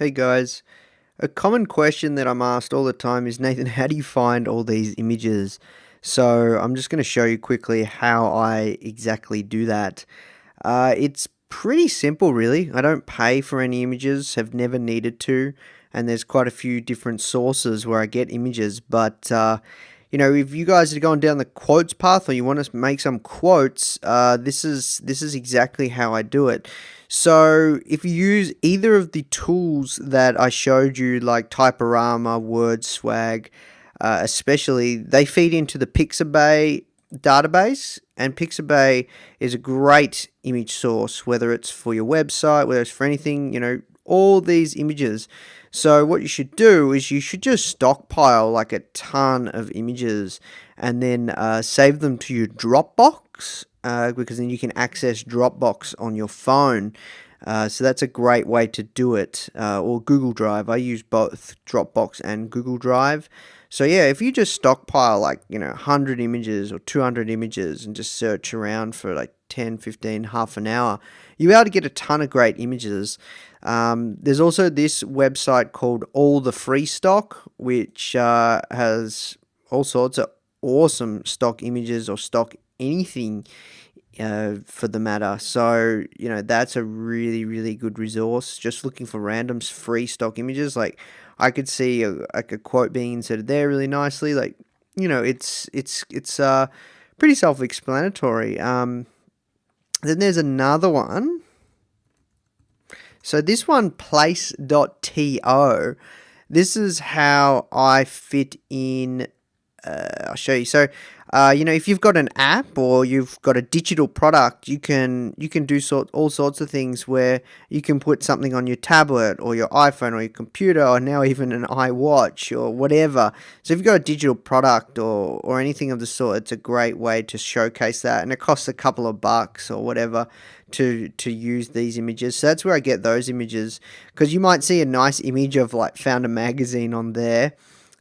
Hey guys, a common question that I'm asked all the time is, Nathan, how do you find all these images? So I'm just going to show you quickly how I exactly do that. It's pretty simple, really. I don't pay for any images, have never needed to, and there's quite a few different sources where I get images. But if you guys are going down the quotes path or you want to make some quotes, this is exactly how I do it. So if you use either of the tools that I showed you, like Typorama, WordSwag, especially, they feed into the Pixabay database, and Pixabay is a great image source, whether it's for your website, whether it's for anything, all these images. So what you should do is you should just stockpile like a ton of images and then save them to your Dropbox, because then you can access Dropbox on your phone. So that's a great way to do it, or Google Drive. I use both Dropbox and Google Drive. So yeah, if you just stockpile like, 100 images or 200 images and just search around for like 10, 15, half an hour, you'll be able to get a ton of great images. There's also this website called All the Free Stock, which has all sorts of awesome stock images or stock anything for the matter. So, that's a really, really good resource. Just looking for random free stock images. Like, I could see a quote being inserted there really nicely. Like, it's pretty self-explanatory. Then there's another one. So this one, place.to, this is how I fit in. I'll show you. So, if you've got an app or you've got a digital product, you can do all sorts of things where you can put something on your tablet or your iPhone or your computer or now even an iWatch or whatever. So if you've got a digital product or anything of the sort, it's a great way to showcase that, and it costs a couple of bucks or whatever to use these images. So that's where I get those images, because you might see a nice image of like Found a Magazine on there,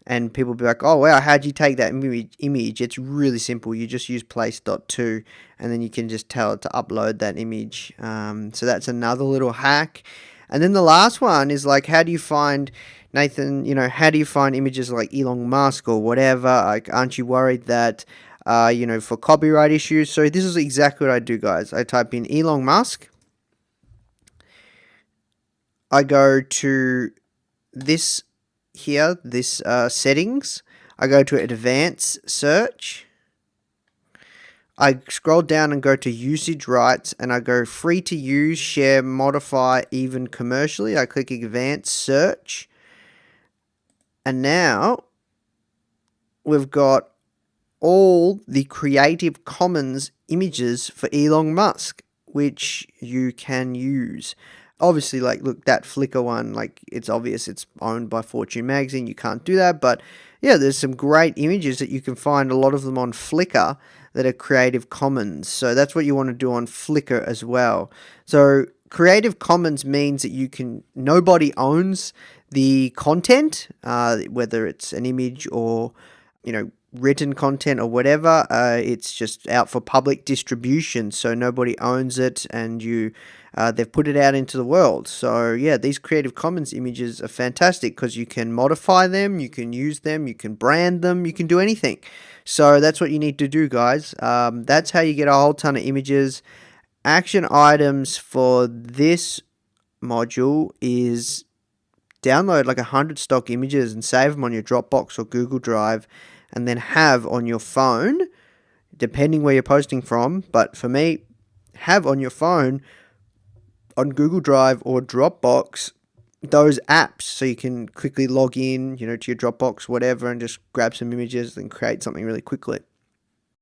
and people be like, oh wow, how'd you take that image? It's really simple. You just use place.to, and then you can just tell it to upload that image. So that's another little hack. And then the last one is like, how do you find, Nathan, how do you find images like Elon Musk or whatever? Like, aren't you worried that, for copyright issues? So this is exactly what I do, guys. I type in Elon Musk. I go to this here, this settings. I go to advanced search. I scroll down and go to usage rights, and I go free to use, share, modify, even commercially. I click advanced search, and now we've got all the Creative Commons images for Elon Musk, which you can use. Obviously, like, look, that Flickr one, like, it's obvious it's owned by Fortune Magazine. You can't do that. But yeah, there's some great images that you can find, a lot of them on Flickr, that are Creative Commons. So that's what you want to do on Flickr as well. So Creative Commons means that nobody owns the content, whether it's an image or, written content or whatever. It's just out for public distribution, so nobody owns it, and they've put it out into the world. So yeah, these Creative Commons images are fantastic because you can modify them, you can use them, you can brand them, you can do anything. So that's what you need to do, guys. That's how you get a whole ton of images. Action items for this module is download like 100 stock images and save them on your Dropbox or Google Drive, and then have on your phone, depending where you're posting from, but for me, have on your phone, on Google Drive or Dropbox, those apps, so you can quickly log in, to your Dropbox, whatever, and just grab some images and create something really quickly.